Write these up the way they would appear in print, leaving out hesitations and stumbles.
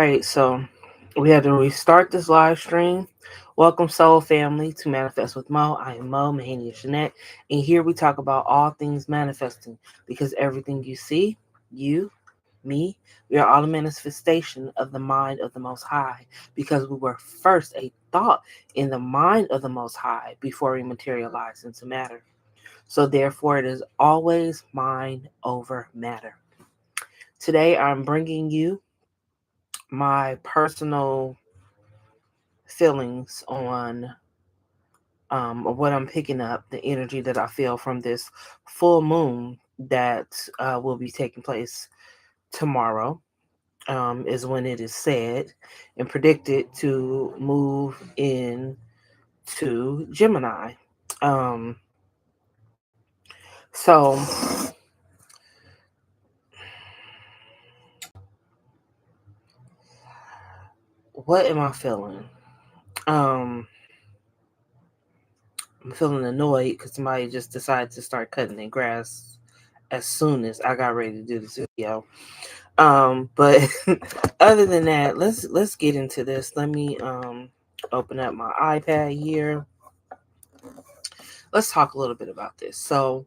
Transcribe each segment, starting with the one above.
right, so we had to restart this live stream. Welcome, Soul Family, to Manifest with Mo. I am Mo, Mahania Jeanette, and here we talk about all things manifesting because everything you see, you, me, we are all a manifestation of the mind of the Most High because we were first a thought in the mind of the Most High before we materialized into matter. So, therefore, it is always mind over matter. Today, I'm bringing you my personal feelings on what I'm picking up, the energy that I feel from this full moon that will be taking place tomorrow, is when it is said and predicted to move in to Gemini. Um, so, what am I feeling? Um, I'm feeling annoyed because somebody just decided to start cutting their grass as soon as I got ready to do this video. But other than that, let's get into this. Let me open up my iPad here. Let's talk a little bit about this. So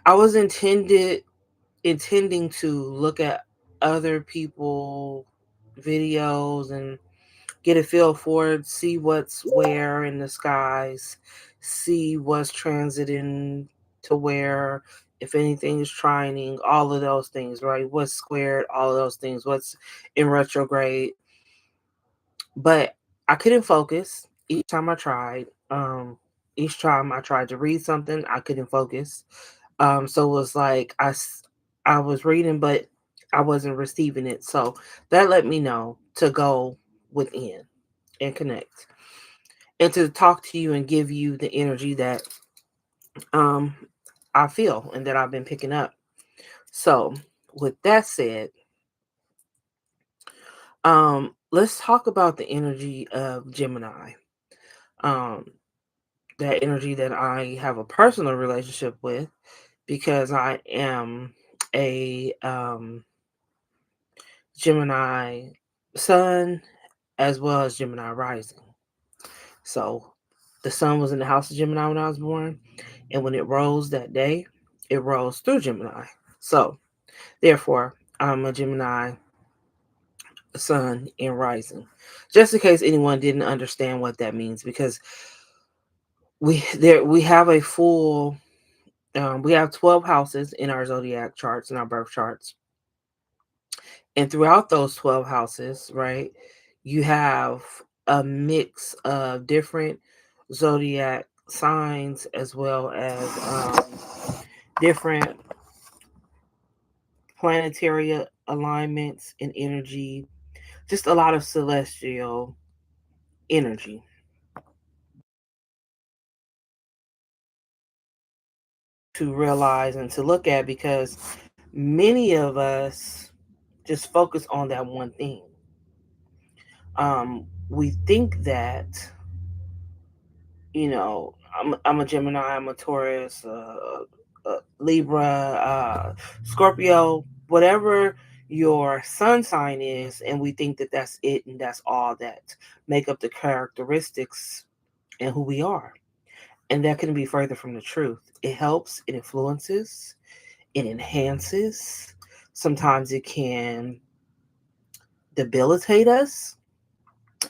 I was intending to look at other people videos and get a feel for it, see what's where in the skies, see what's transiting to where, if anything is trining, all of those things, right? What's squared, all of those things, what's in retrograde. But I couldn't focus each time I tried. Each time I tried to read something, I couldn't focus. So it was like I was reading, but I wasn't receiving it. So that let me know to go within and connect and to talk to you and give you the energy that um I feel and that I've been picking up. So with that said, let's talk about the energy of Gemini. Um that energy that I have a personal relationship with because I am a Gemini sun as well as Gemini rising. So the sun was in the house of Gemini when I was born, and when it rose that day, it rose through Gemini. So therefore, I'm a Gemini sun and rising. Just in case anyone didn't understand what that means, because we have a full we have 12 houses in our zodiac charts, in our birth charts. And throughout those 12 houses, right, you have a mix of different zodiac signs as well as different planetary alignments and energy, just a lot of celestial energy to realize and to look at because many of us just focus on that one thing. We think that, I'm a Gemini, I'm a Taurus, Libra, Scorpio, whatever your sun sign is, and we think that that's it and that's all that make up the characteristics and who we are. And that can be further from the truth. It helps, it influences, it enhances. Sometimes it can debilitate us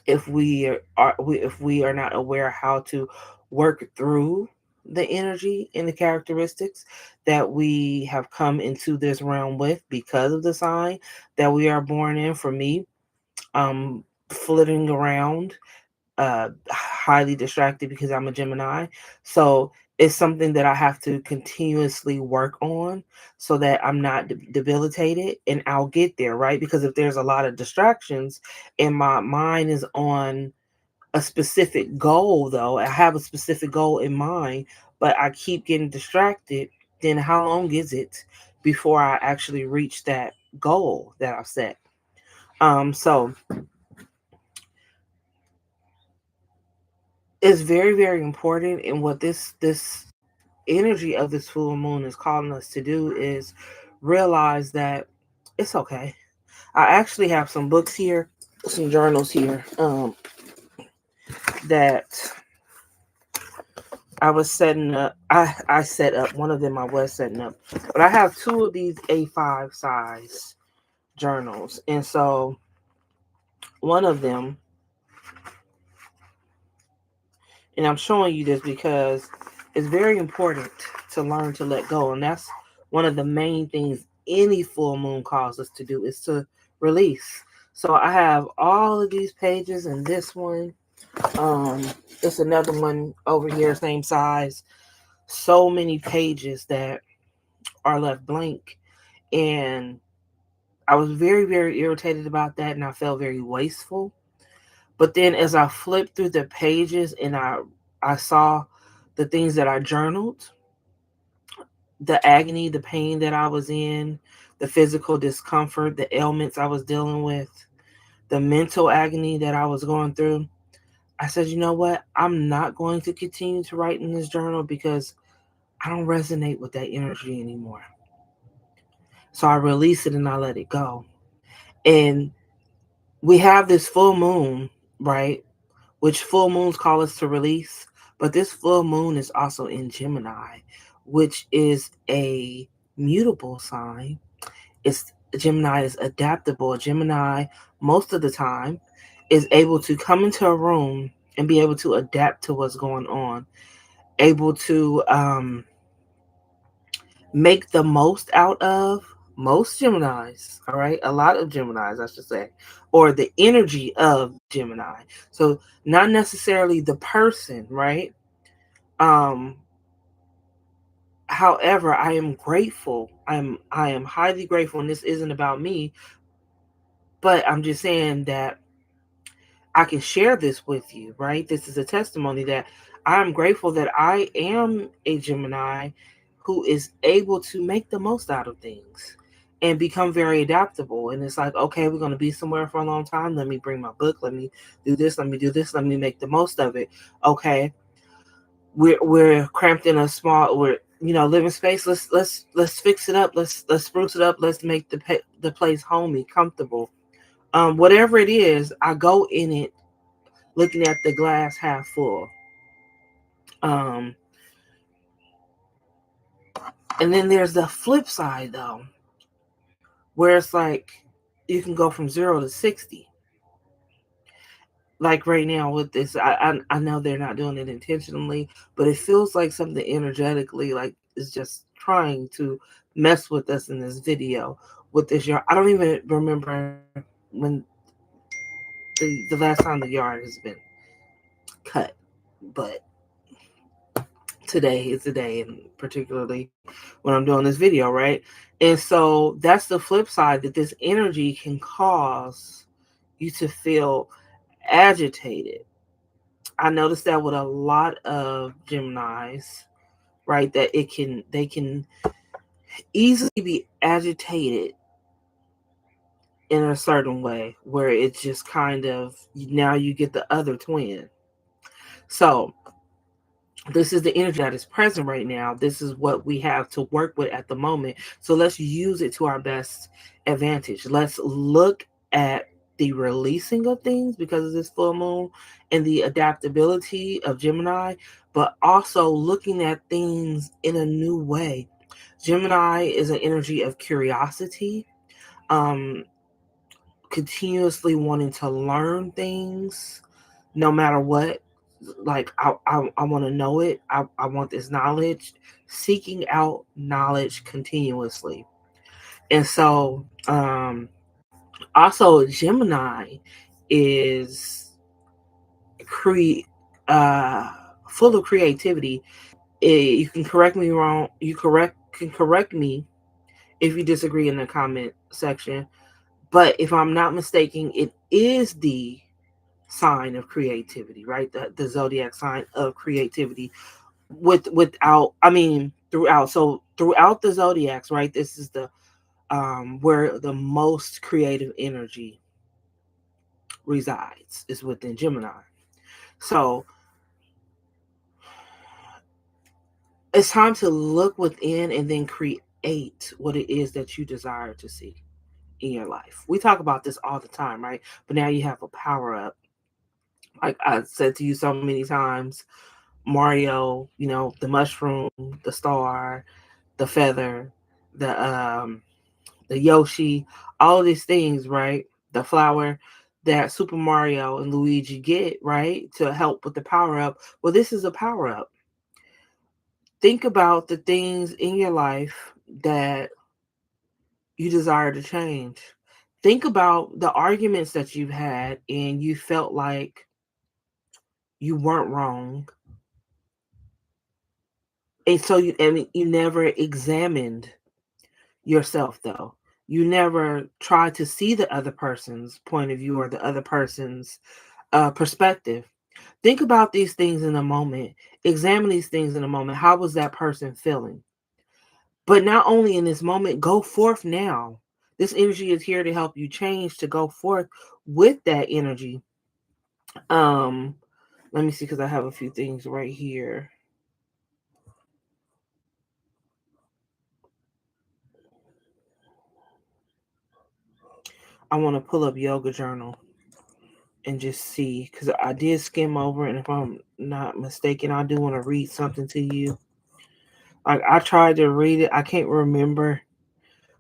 if we are not aware how to work through the energy and the characteristics that we have come into this realm with because of the sign that we are born in. For me, flitting around, highly distracted because I'm a Gemini. So it's something that I have to continuously work on so that I'm not debilitated, and I'll get there, right? Because if there's a lot of distractions and my mind is on a specific goal, though, I have a specific goal in mind, but I keep getting distracted, then how long is it before I actually reach that goal that I've set? So it's very, very important. And what this energy of this full moon is calling us to do is realize that it's okay. I actually have some books here, some journals here, that I was setting up. I set up one of them. I was setting up, but I have two of these A5 size journals, and so one of them, and I'm showing you this because it's very important to learn to let go, and that's one of the main things any full moon calls us to do is to release. So I have all of these pages, and this one, it's another one over here, same size. So many pages that are left blank, and I was very, very irritated about that, and I felt very wasteful. But then as I flipped through the pages and I saw the things that I journaled, the agony, the pain that I was in, the physical discomfort, the ailments I was dealing with, the mental agony that I was going through, I said, you know what? I'm not going to continue to write in this journal because I don't resonate with that energy anymore. So I release it and I let it go. And we have this full moon, right? Which full moons call us to release. But this full moon is also in Gemini, which is a mutable sign. It's Gemini is adaptable. Gemini, most of the time, is able to come into a room and be able to adapt to what's going on, able to make the most out of most Geminis, all right? A lot of Geminis, I should say, or the energy of Gemini. So not necessarily the person, right? Um, However, I am grateful. I am highly grateful, and this isn't about me, but I'm just saying that I can share this with you, right? This is a testimony that I'm grateful that I am a Gemini who is able to make the most out of things and become very adaptable. And it's like, okay, we're going to be somewhere for a long time. Let me bring my book. Let me do this. Let me do this. Let me make the most of it. Okay, we're cramped in a small, we're living space. Let's fix it up. Let's spruce it up. Let's make the place homey, comfortable. Whatever it is, I go in it looking at the glass half full. Um, and then there's the flip side though, where it's like you can go from 0 to 60. Like right now with this, I know they're not doing it intentionally, but it feels like something energetically like is just trying to mess with us in this video with this yard. I don't even remember when the last time the yard has been cut, but today is the day, and particularly when I'm doing this video, right? And so that's the flip side, that this energy can cause you to feel agitated. I noticed that with a lot of Geminis, right? That they can easily be agitated in a certain way where it's just kind of, now you get the other twin. So this is the energy that is present right now. This is what we have to work with at the moment. So let's use it to our best advantage. Let's look at the releasing of things because of this full moon and the adaptability of Gemini, but also looking at things in a new way. Gemini is an energy of curiosity, um, continuously wanting to learn things no matter what. Like I want to know it. I want this knowledge, seeking out knowledge continuously. And so also Gemini is cre uh full of creativity. You can correct me wrong. You correct can correct me if you disagree in the comment section. But if I'm not mistaken, it is the sign of creativity, right? The zodiac sign of creativity. Without, I mean, throughout. So throughout the zodiacs, right? This is the where the most creative energy resides, is within Gemini. So it's time to look within and then create what it is that you desire to see. in your life. We talk about this all the time, right? But now you have a power up. Like I said to you so many times, Mario, the mushroom, the star, the feather, the Yoshi, all of these things, right? The flower that Super Mario and Luigi get, right? To help with the power up. Well, this is a power up. Think about the things in your life that you desire to change. Think about the arguments that you've had and you felt like you weren't wrong. And so you never examined yourself though. You never tried to see the other person's point of view or the other person's perspective. Think about these things in a moment. Examine these things in a moment. How was that person feeling? But not only in this moment, go forth now. This energy is here to help you change, to go forth with that energy. Um, Let me see because I have a few things right here. I want to pull up Yoga Journal and just see because I did skim over, and if I'm not mistaken, I do want to read something to you. Like I tried to read it, I can't remember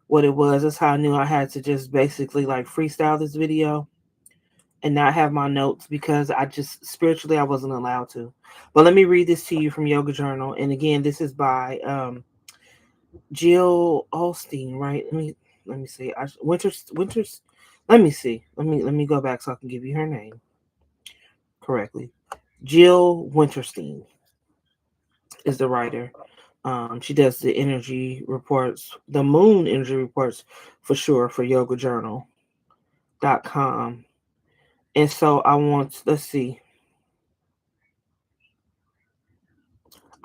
what it was. That's how I knew I had to just basically like freestyle this video and not have my notes because I just spiritually I wasn't allowed to. But let me read this to you from Yoga Journal, and again, this is by Jill Olstein, right? Let me see. Winters. Let me see. Let me go back so I can give you her name correctly. Jill Winterstein is the writer. She does the energy reports, the moon energy reports for sure for yogajournal.com. And so let's see.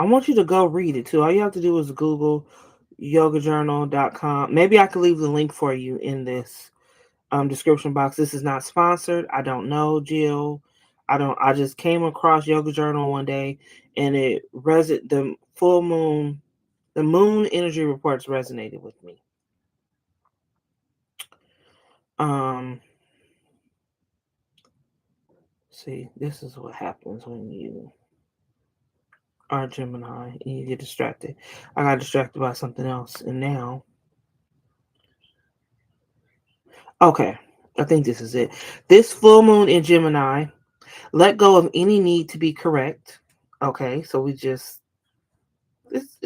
I want you to go read it too. All you have to do is Google yogajournal.com. Maybe I could leave the link for you in this description box. This is not sponsored. I don't know, Jill. I just came across Yoga Journal one day and the moon energy reports resonated with me. Um See, this is what happens when you are Gemini and you get distracted. I got distracted by something else and now okay, I think this is it. This full moon in Gemini, let go of any need to be correct. Okay, so it's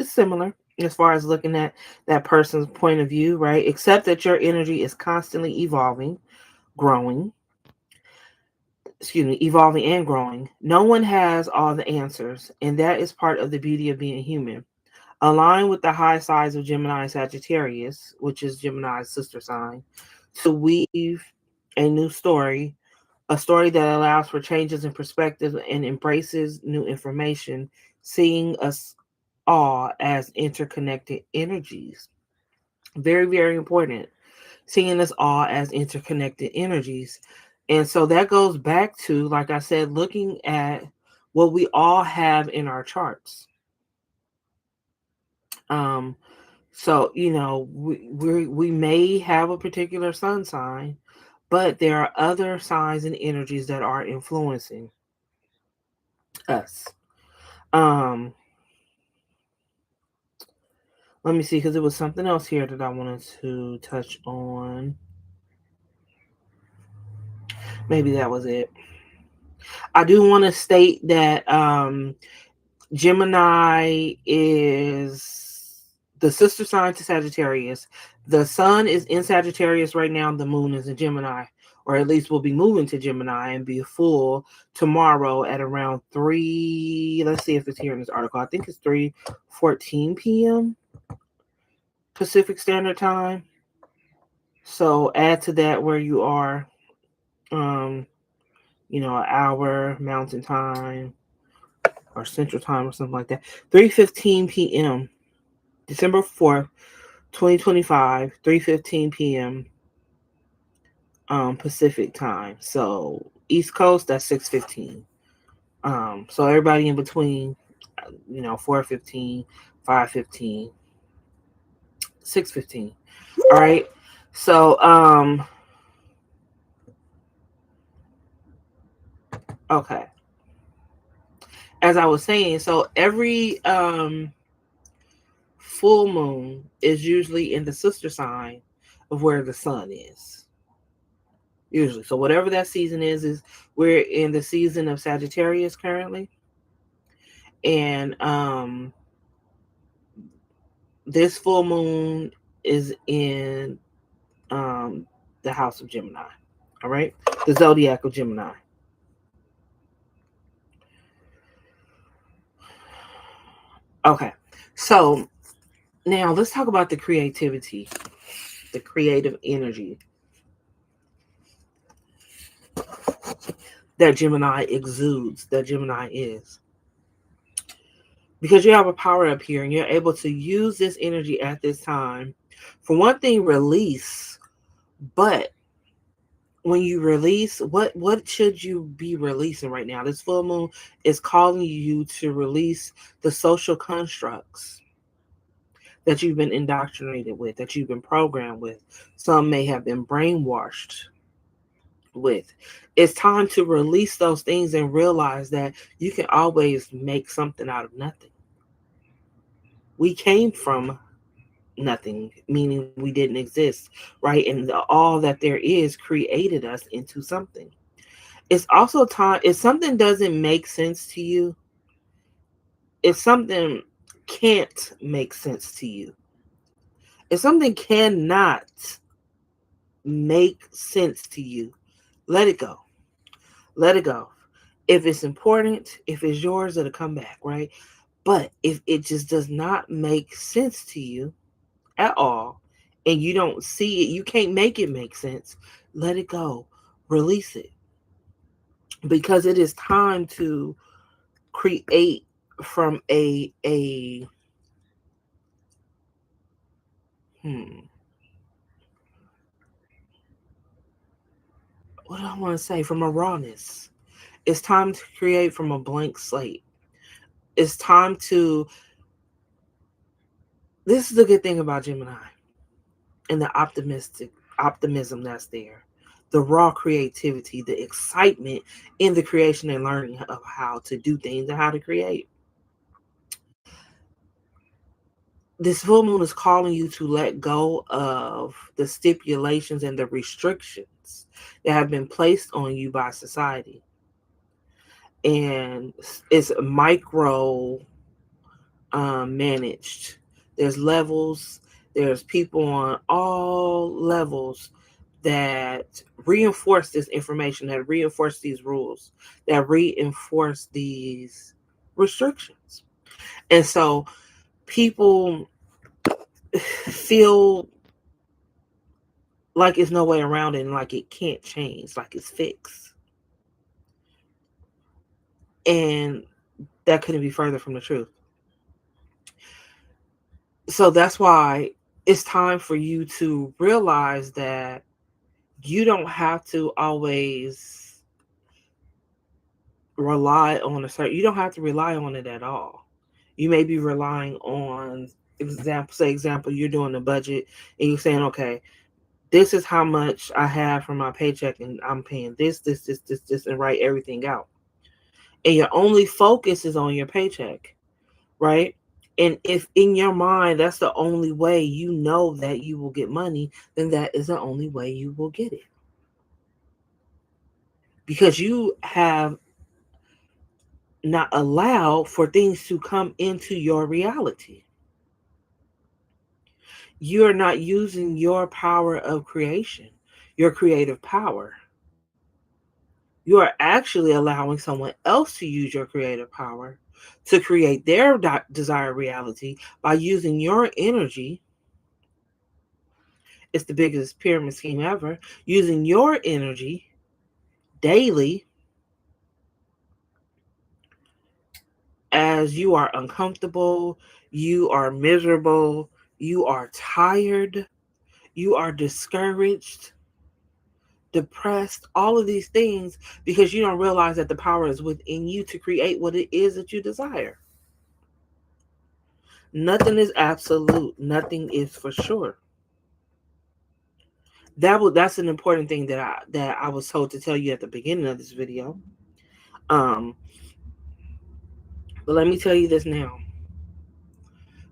similar as far as looking at that person's point of view, right? Except that your energy is constantly growing, evolving and growing. No one has all the answers, and that is part of the beauty of being human. Align with the high sides of Gemini and Sagittarius, which is Gemini's sister sign, to weave a new story, a story that allows for changes in perspective and embraces new information, seeing us all as interconnected energies. Very, very important. Seeing us all as interconnected energies. And so that goes back to, like I said, looking at what we all have in our charts. Um, so we may have a particular sun sign, but there are other signs and energies that are influencing us. Um, Let me see, because there was something else here that I wanted to touch on. Maybe that was it. I do want to state that Gemini is the sister sign to Sagittarius. The sun is in Sagittarius right now. The moon is in Gemini, or at least will be moving to Gemini and be full tomorrow at around 3. Let's see if it's here in this article. I think it's 3:14 p.m. Pacific Standard Time. So add to that where you are, an hour Mountain Time or Central Time or something like that. 3:15 p.m. December 4th, 2025, 3:15 p.m. Pacific Time. So East Coast, that's 6:15. So everybody in between, 4:15, 5:15, 6:15. All right. So, okay. As I was saying, so every full moon is usually in the sister sign of where the sun is. Usually. So whatever that season is we're in the season of Sagittarius currently. And this full moon is in um the house of Gemini. All right? The zodiac of Gemini. Okay. So now let's talk about the creativity, the creative energy that Gemini exudes, that Gemini is. Because you have a power up here and you're able to use this energy at this time. For one thing, release. But when you release, what should you be releasing right now? This full moon is calling you to release the social constructs that you've been indoctrinated with, that you've been programmed with. Some may have been brainwashed with. It's time to release those things and realize that you can always make something out of nothing. We came from nothing, meaning we didn't exist, right? And all that there is created us into something. It's also time, if something doesn't make sense to you, if something can't make sense to you, if something cannot make sense to you, let it go. Let it go. If it's important, if it's yours, it'll come back, right? But if it just does not make sense to you at all, and you don't see it, you can't make it make sense, let it go. Release it. Because it is time to create from a hmm what do I want to say, from a rawness. It's time to create from a blank slate. It's time to, this is the good thing about Gemini and the optimistic optimism that's there. The raw creativity, the excitement in the creation and learning of how to do things and how to create. This full moon is calling you to let go of the stipulations and the restrictions that have been placed on you by society. And it's micro managed. There's levels, there's people on all levels that reinforce this information, that reinforce these rules, that reinforce these restrictions. And so people feel like it's no way around it and like it can't change, like it's fixed. And that couldn't be further from the truth. So that's why it's time for you to realize that you don't have to always rely on a certain, you don't have to rely on it at all. You may be relying on, example, you're doing a budget and you're saying, okay, this is how much I have from my paycheck and I'm paying this, and write everything out. And your only focus is on your paycheck, right? And if in your mind that's the only way you know that you will get money, then that is the only way you will get it. Because you have not allowed for things to come into your reality. You are not using your power of creation, your creative power. You are actually allowing someone else to use your creative power to create their desired reality by using your energy. It's the biggest pyramid scheme ever. Using your energy daily as you are uncomfortable, you are miserable, you are tired, you are discouraged, depressed, all of these things, because you don't realize that the power is within you to create what it is that you desire. Nothing is absolute, nothing is for sure. That's an important thing that I was told to tell you at the beginning of this video. Um, but let me tell you this now,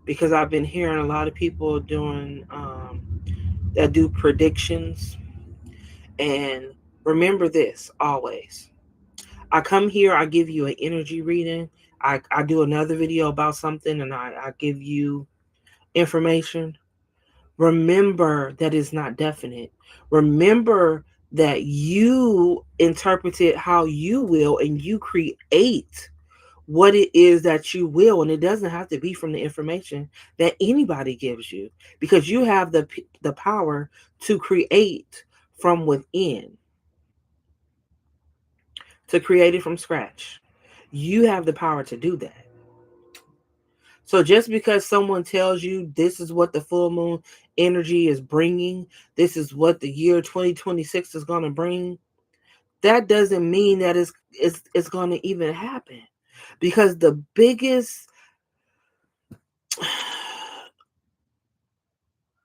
because I've been hearing a lot of people doing that do predictions. And remember this always. I come here, I give you an energy reading. I do another video about something and I give you information. Remember that it's not definite. Remember that you interpret it how you will and you create what it is that you will, and it doesn't have to be from the information that anybody gives you, because you have the power to create from within, to create it from scratch. You have the power to do that. So just because someone tells you this is what the full moon energy is bringing, this is what the year 2026 is going to bring, that doesn't mean that it's going to even happen. Because the biggest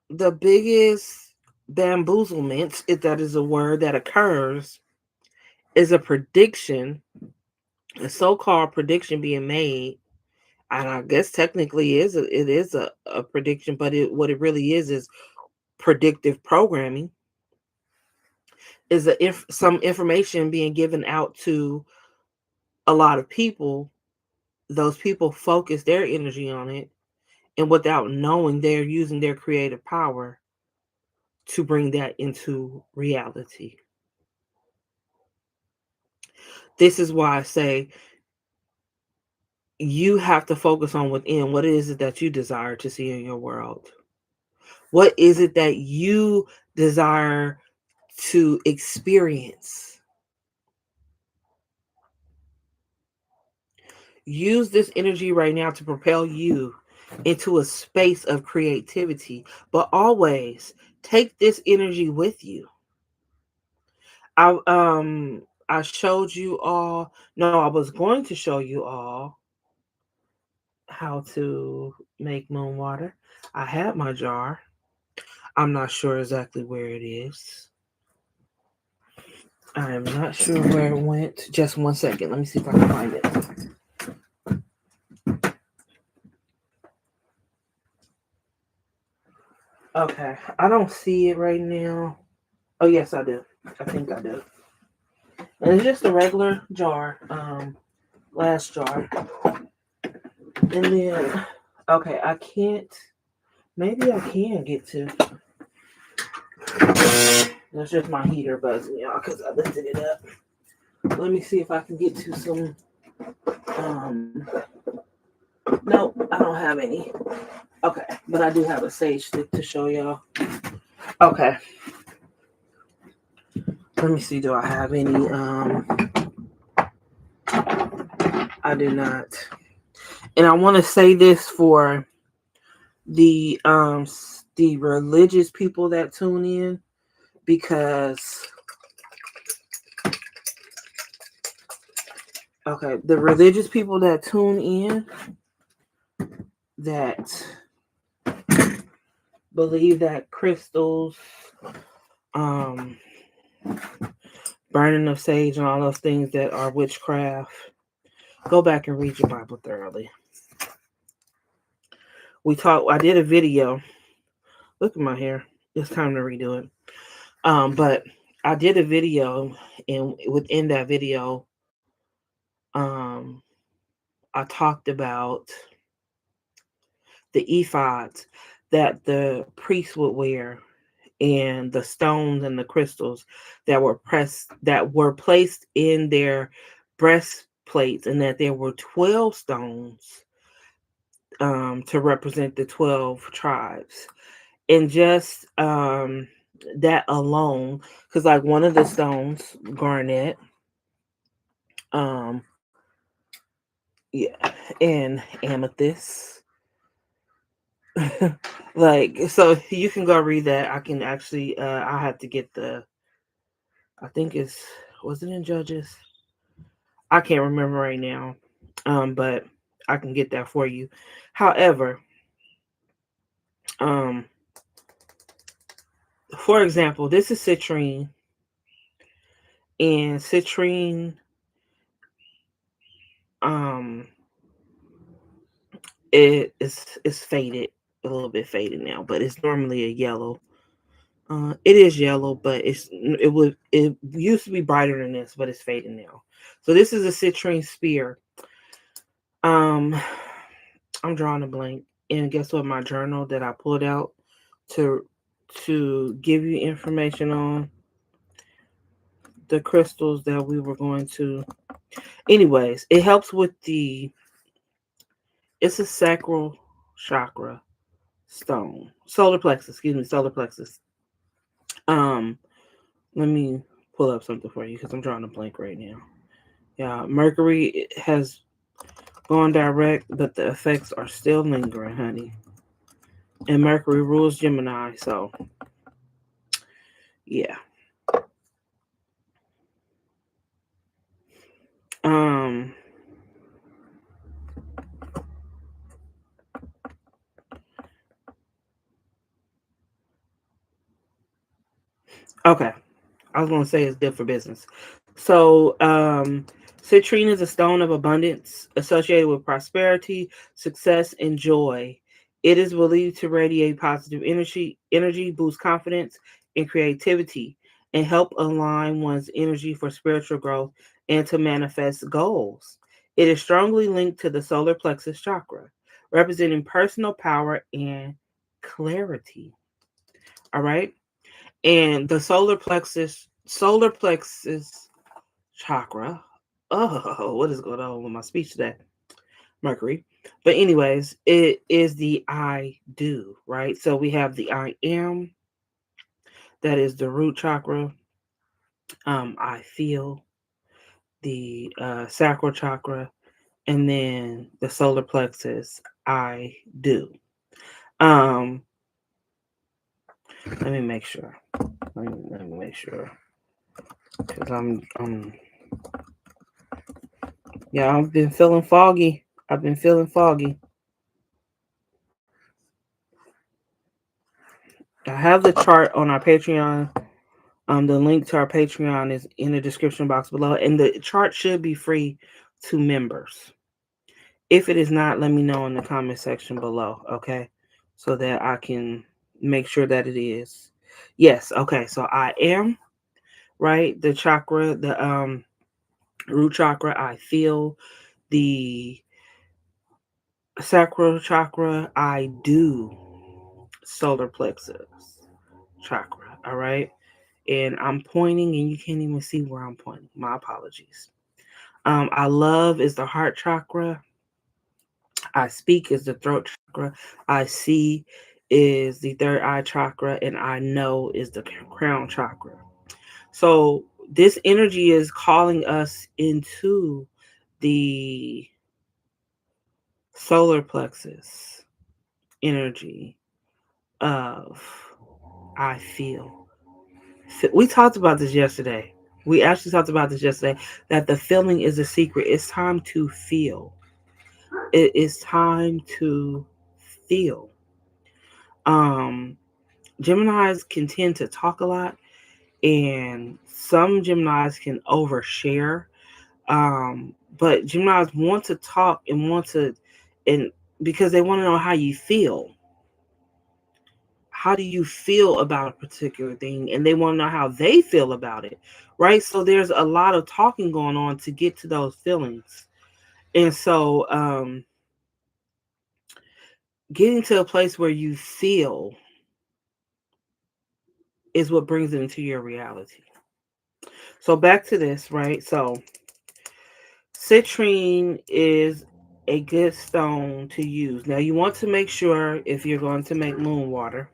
the biggest bamboozlement, if that is a word that occurs, is a prediction, a so-called prediction being made. And I guess technically it is a prediction, but what it really is predictive programming. Is if some information being given out to a lot of people, those people focus their energy on it, and without knowing, they're using their creative power to bring that into reality. This is why I say you have to focus on within. What is it that you desire to see in your world? What is it that you desire to experience? Use this energy right now to propel you into a space of creativity, but always take this energy with you. I showed you all, no, I was going to show you all how to make moon water. I had my jar. I'm not sure exactly where it is. I am not sure where it went. Just one second. Let me see if I can find it. Okay. I don't see it right now. Oh, yes, I do. I think I do. And it's just a regular jar, glass jar. And then, okay, I can't, maybe I can get to, that's just my heater buzzing, y'all, because I lifted it up. Let me see if I can get to some, nope, I don't have any. Okay, but I do have a sage stick to show y'all. Okay. Let me see, do I have any, I do not. And I want to say this for the religious people that tune in, because okay, the religious people that tune in that believe that crystals, um burning of sage and all those things that are witchcraft, go back and read your Bible thoroughly. I did a video. Look at my hair. It's time to redo it. But I did a video, and within that video, I talked about the ephods that the priests would wear, and the stones and the crystals that were placed in their breastplates, and that there were 12 stones to represent the 12 tribes. And just that alone, because like one of the stones, garnet, um yeah, and amethyst. Like, so you can go read that. I can actually I have to get I think was it in Judges? I can't remember right now. But I can get that for you. However, um For example, this is citrine, and citrine um is faded, a little bit faded now, but it's normally a yellow. It is yellow, but it used to be brighter than this, but it's fading now. So this is a citrine spear. Um, I'm drawing a blank, and guess what? My journal that I pulled out to give you information on the crystals that we were going to. Anyways, it helps with the. It's a sacral chakra stone, solar plexus. Excuse me, solar plexus. Um, Let me pull up something for you because I'm drawing a blank right now. Yeah, Mercury has gone direct, but the effects are still lingering, honey. And Mercury rules Gemini, so yeah. Um. Okay. I was going to say it's good for business. So, citrine is a stone of abundance associated with prosperity, success, and joy. It is believed to radiate positive energy, boost confidence and creativity, and help align one's energy for spiritual growth and to manifest goals. It is strongly linked to the solar plexus chakra, representing personal power and clarity. All right. And the solar plexus chakra. Oh, what is going on with my speech today? Mercury. But anyways, it is the I do, right? So we have the I am, that is the root chakra. I feel, the sacral chakra, and then the solar plexus. I do. Um, let me make sure. Let me make sure because I'm yeah, I've been feeling foggy. I've been feeling foggy. I have the chart on our Patreon. The link to our Patreon is in the description box below, and the chart should be free to members. If it is not, let me know in the comment section below, okay? So that I can make sure that it is. Yes, okay. So I am, right? The chakra, the root chakra, I feel. The sacral chakra, I do. Solar plexus chakra, all right? And I'm pointing and you can't even see where I'm pointing. My apologies. I love is the heart chakra. I speak is the throat chakra. I see is the third eye chakra. And I know is the crown chakra. So this energy is calling us into the solar plexus energy of I feel. We talked about this yesterday. We actually talked about this yesterday that the feeling is a secret. It's time to feel. It is time to feel. Um, Geminis can tend to talk a lot, and some Geminis can overshare. But Geminis want to talk and and because they want to know how you feel. How do you feel about a particular thing? And they want to know how they feel about it, right? So there's a lot of talking going on to get to those feelings. And so getting to a place where you feel is what brings it into your reality. So back to this, right? So citrine is a good stone to use. Now you want to make sure if you're going to make moon water,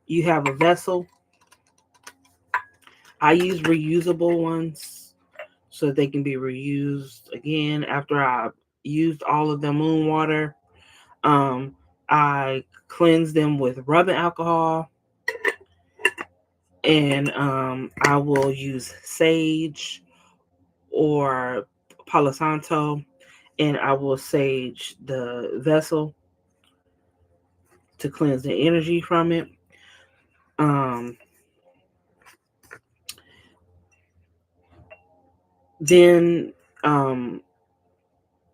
you have a vessel. I use reusable ones so they can be reused again after I used all of the moon water. Um, I cleanse them with rubbing alcohol, and I will use sage or Palo Santo, and I will sage the vessel to cleanse the energy from it. Um, then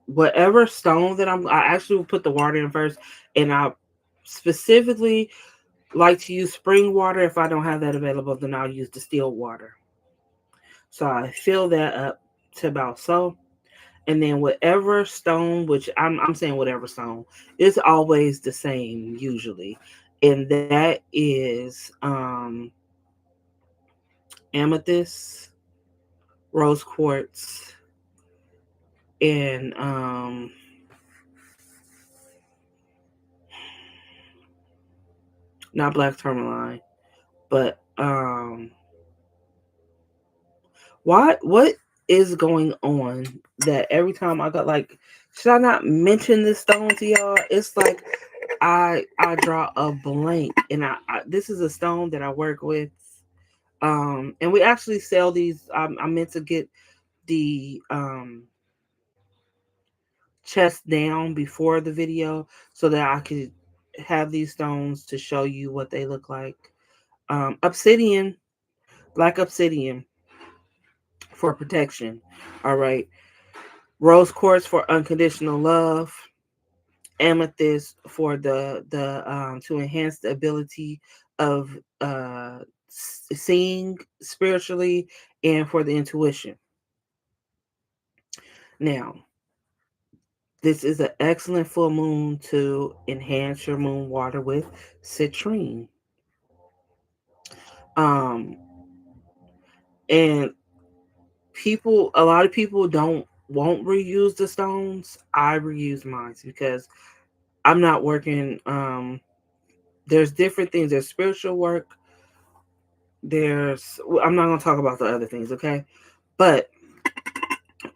whatever stone that I actually will put the water in first, and I specifically like to use spring water. If I don't have that available, then I'll use distilled water. So I fill that up to about so. And then whatever stone, which I'm saying whatever stone, it's always the same usually. And that is amethyst, rose quartz, and not black tourmaline, but what is going on that every time I got like, should I not mention this stone to y'all? It's like I draw a blank, and I this is a stone that I work with, and we actually sell these. I meant to get the chest down before the video so that I could have these stones to show you what they look like. Obsidian, black obsidian for protection. All right. Rose quartz for unconditional love. Amethyst for the to enhance the ability of seeing spiritually, and for the intuition. Now, this is an excellent full moon to enhance your moon water with citrine. Um, and a lot of people won't reuse the stones. I reuse mine because I'm not working. There's different things. There's spiritual work. I'm not gonna talk about the other things, okay? But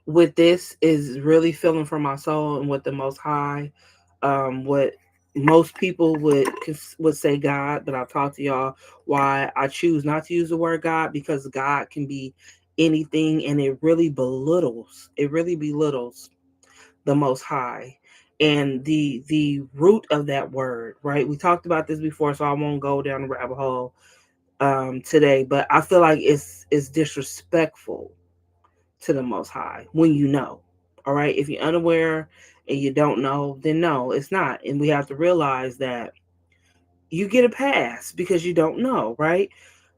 with this is really feeling for my soul and with the Most High. What most people would say God, but I'll talk to y'all why I choose not to use the word God, because God can be anything, and it really belittles. It really belittles the Most High and the root of that word. Right? We talked about this before, so I won't go down the rabbit hole today. But I feel like it's disrespectful to the Most High when you know. All right. If you're unaware and you don't know, then no, it's not. And we have to realize that you get a pass because you don't know, right?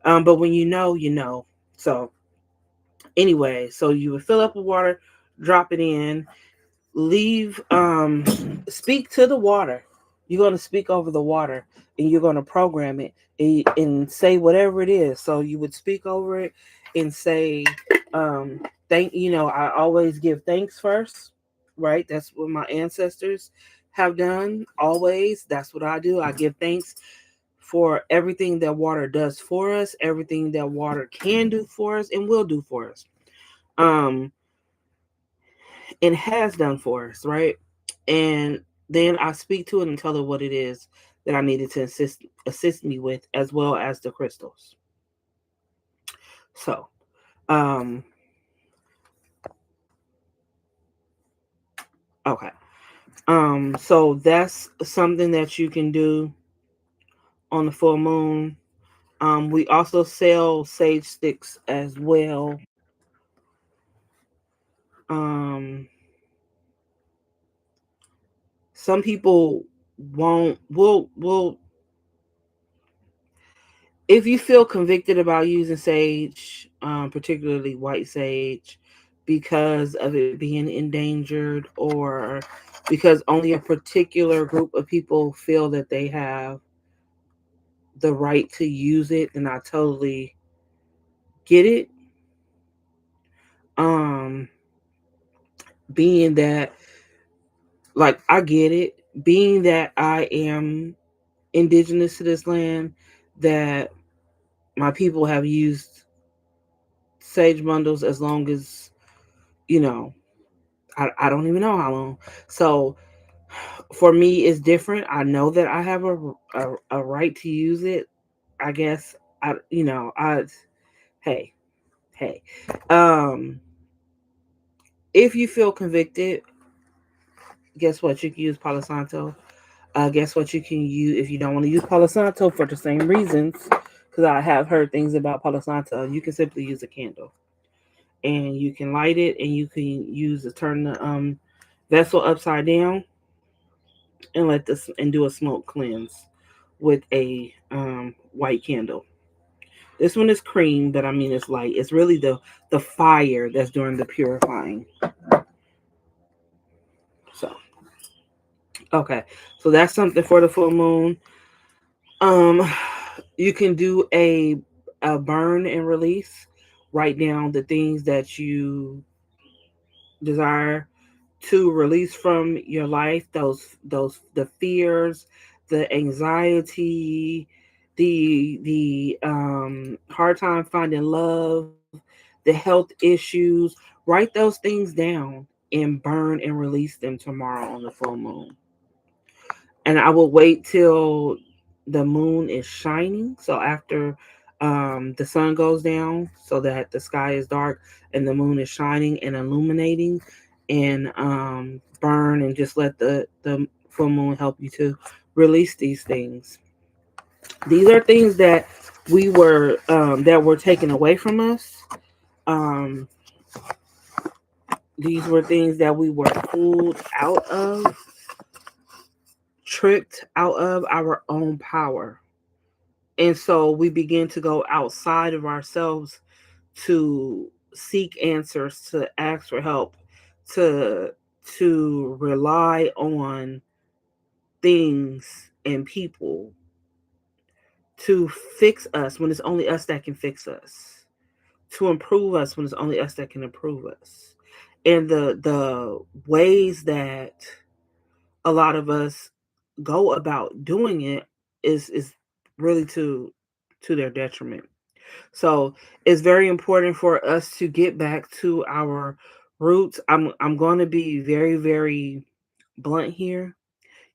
But when you know, you know. So anyway, so you would fill up with water, drop it in, leave speak to the water. You're going to speak over the water, and you're going to program it, and say whatever it is. So you would speak over it and say thank I always give thanks first, right? That's what my ancestors have done always. That's what I do. I give thanks for everything that water does for us, everything that water can do for us and will do for us. um and has done for us, right? And then I speak to it and tell it what it is that I needed to assist me with, as well as the crystals. So, um, okay. So that's something that you can do on the full moon. We also sell sage sticks as well. Um, some people won't will if you feel convicted about using sage, particularly white sage, because of it being endangered, or because only a particular group of people feel that they have the right to use it, then I totally get it. Um, being that, like, I get it. Being that I am indigenous to this land, that my people have used sage bundles as long as, you know, I don't even know how long. So for me, it's different. I know that I have a right to use it. I guess I hey hey, um, if you feel convicted, guess what? You can use Palo Santo. Guess what? You can use, if you don't want to use Palo Santo for the same reasons. because I have heard things about Palo Santo. You can simply use a candle, and you can light it, and you can use to turn the vessel upside down and let this and do a smoke cleanse with a white candle. This one is cream, but I mean it's light. It's really the fire that's doing the purifying. So okay, so that's something for the full moon. Um, you can do a burn and release. Write down the things that you desire to release from your life. Those the fears, the anxiety, the hard time finding love, the health issues. Write those things down and burn and release them tomorrow on the full moon. And I will wait till the moon is shining. So after the sun goes down, so that the sky is dark and the moon is shining and illuminating, and burn and just let the full moon help you to release these things. These are things that were taken away from us. Um, these were things that we were fooled out of, tricked out of our own power. And so we begin to go outside of ourselves to seek answers, to ask for help, to rely on things and people to fix us when it's only us that can fix us, to improve us when it's only us that can improve us. And the ways that a lot of us go about doing it is really to their detriment. So it's very important for us to get back to our roots. I'm going to be very very blunt here.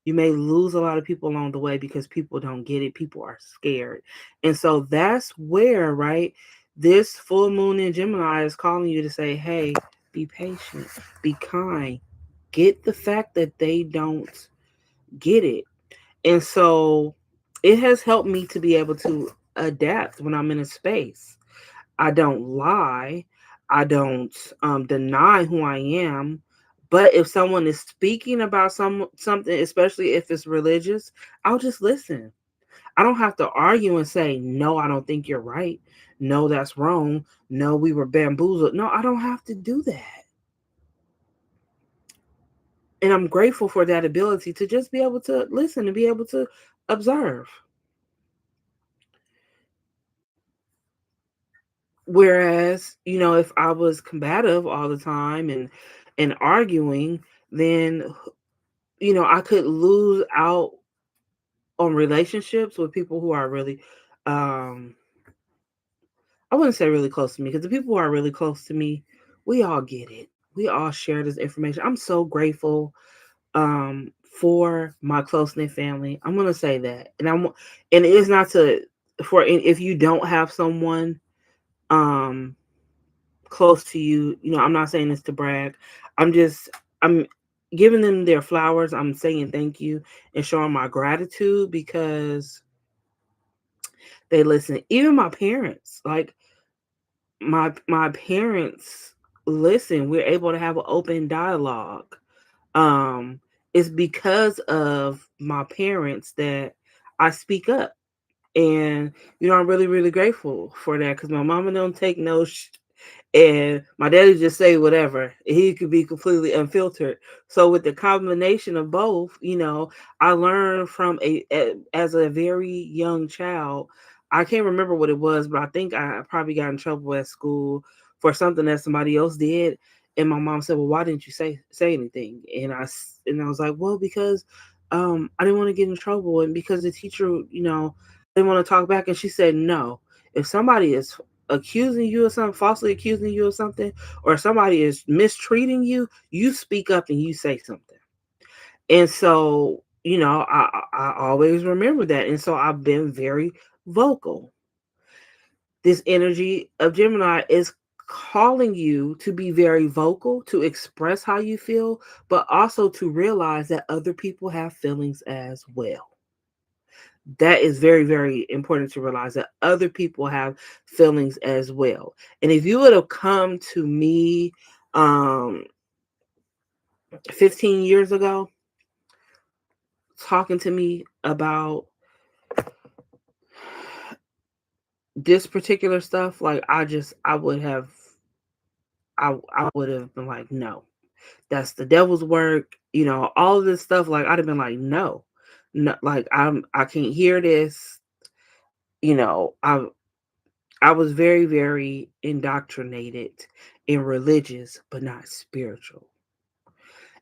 You may lose a lot of people along the way because people don't get it. People are scared, and so that's where, right, this full moon in Gemini is calling you to say, "Hey, be patient, be kind, get the fact that they don't get it." And so it has helped me to be able to adapt when I'm in a space. I don't lie. I don't deny who I am. But if someone is speaking about something, especially if it's religious, I'll just listen. I don't have to argue and say, no, I don't think you're right. No, that's wrong. No, we were bamboozled. No, I don't have to do that. And I'm grateful for that ability to just be able to listen and be able to observe. Whereas, if I was combative all the time and arguing, then I could lose out on relationships with people who are really um I wouldn't say really close to me, because the people who are really close to me, we all get it. We all share this information. I'm so grateful for my close knit family. I'm gonna say that. And it is not to for if you don't have someone um close to you, I'm not saying this to brag. I'm giving them their flowers. I'm saying thank you and showing my gratitude because they listen. Even my parents, like my parents listen. We're able to have an open dialogue. Um it's because of my parents that I speak up. And I'm really really grateful for that, because my mama don't take no and my daddy just say whatever. He could be completely unfiltered. So with the combination of both, I learned from as a very young child. I can't remember what it was, but I think I probably got in trouble at school for something that somebody else did. And my mom said, "Well, why didn't you say anything?" And I was like, "Well, because I didn't want to get in trouble, and because the teacher, didn't want to talk back." And she said, "No, if somebody is accusing you of something, falsely accusing you of something, or somebody is mistreating you, you speak up and you say something." And so, I always remember that. And so I've been very vocal. This energy of Gemini is calling you to be very vocal, to express how you feel, but also to realize that other people have feelings as well. That is very, very important to realize that other people have feelings as well. And if you would have come to me um 15 years ago talking to me about this particular stuff, like I would have I would have been like, no, that's the devil's work, all of this stuff. Like I'd have been like, no, no, like I can't hear this. You know, I was very, very indoctrinated in religious, but not spiritual.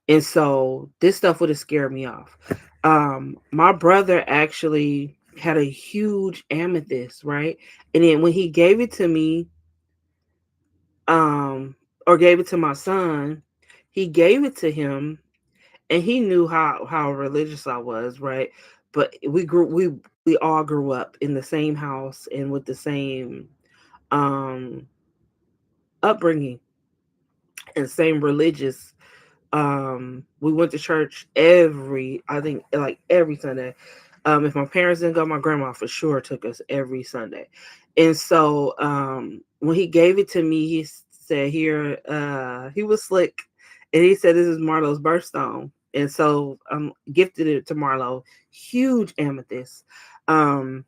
And so this stuff would have scared me off. My brother actually had a huge amethyst, right? And then when he gave it to me, um, or gave it to my son, he gave it to him, and he knew how religious I was, right? But we all grew up in the same house and with the same um upbringing and same religious. We went to church I think like every Sunday. If my parents didn't go, my grandma for sure took us every Sunday. And so when he gave it to me, he said, here, he was slick, and he said, this is Marlo's birthstone. And so gifted it to Marlo, huge amethyst. Um,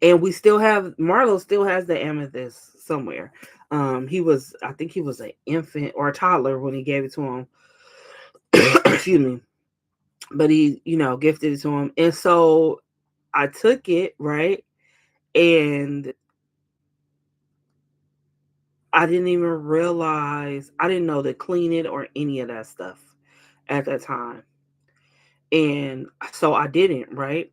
and Marlo still has the amethyst somewhere. I think he was an infant or a toddler when he gave it to him. Excuse me. But he, gifted it to him. And so I took it, right? And I didn't even realize, I didn't know to clean it or any of that stuff at that time. And so I didn't, right?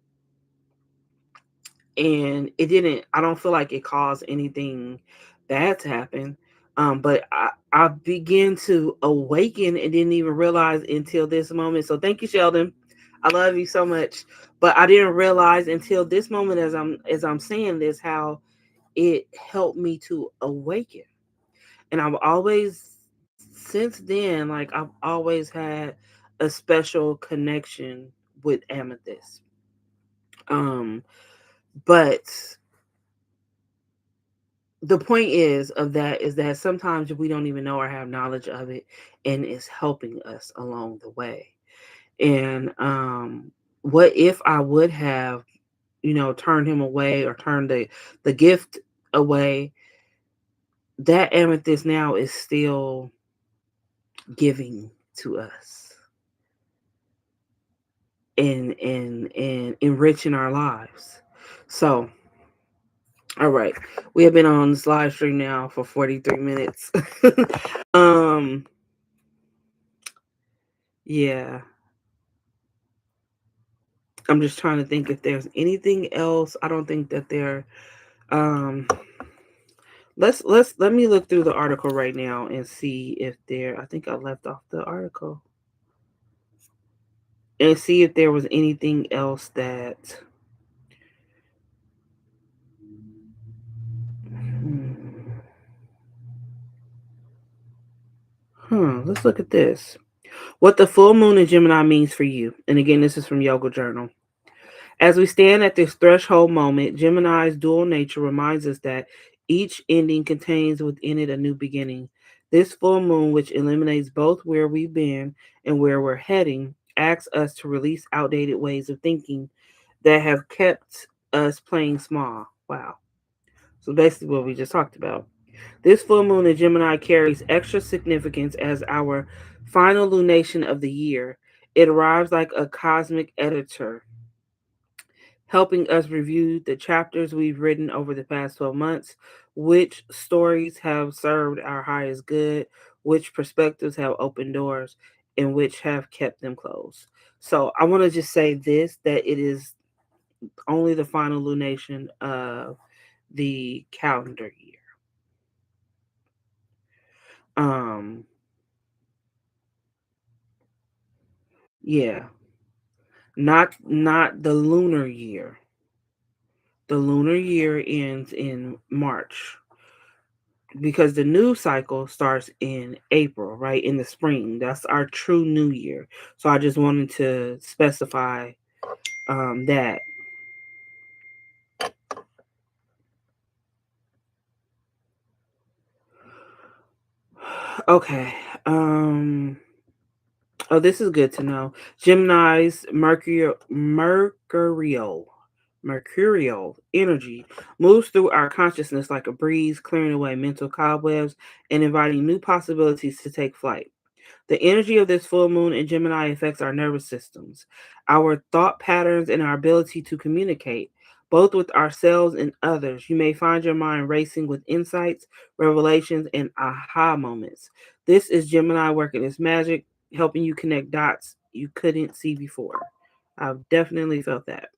And I don't feel like it caused anything bad to happen. But I began to awaken and didn't even realize until this moment. So thank you, Sheldon. I love you so much. But I didn't realize until this moment, as I'm saying this, how it helped me to awaken. And I've always, since then, like I've always had a special connection with amethyst. Um, but the point is that sometimes we don't even know or have knowledge of it, and it's helping us along the way. And what if I would have, turned him away or turned the gift away? That amethyst now is still giving to us and enriching our lives. So, all right, we have been on this live stream now for 43 minutes. um yeah, I'm just trying to think if there's anything else. I don't think that there. Um, let me look through the article right now and see if there. I think I left off the article and see if there was anything else that. Let's look at this. What the full moon in Gemini means for you. And again, this is from Yoga Journal. As we stand at this threshold moment, Gemini's dual nature reminds us that each ending contains within it a new beginning. This full moon, which eliminates both where we've been and where we're heading, asks us to release outdated ways of thinking that have kept us playing small. Wow. So basically, what we just talked about. This full moon in Gemini carries extra significance as our final lunation of the year. It arrives like a cosmic editor, helping us review the chapters we've written over the past 12 months, which stories have served our highest good, which perspectives have opened doors, and which have kept them closed. So I want to just say this, that it is only the final lunation of the calendar year. Um, yeah, not the lunar year. The lunar year ends in March because the new cycle starts in April, right? In the spring. That's our true new year. So I just wanted to specify that. Okay. Um. Oh, this is good to know. Gemini's mercurial energy moves through our consciousness like a breeze, clearing away mental cobwebs and inviting new possibilities to take flight. The energy of this full moon in Gemini affects our nervous systems, our thought patterns, and our ability to communicate, both with ourselves and others. You may find your mind racing with insights, revelations, and aha moments. This is Gemini working its magic, helping you connect dots you couldn't see before. I've definitely felt that.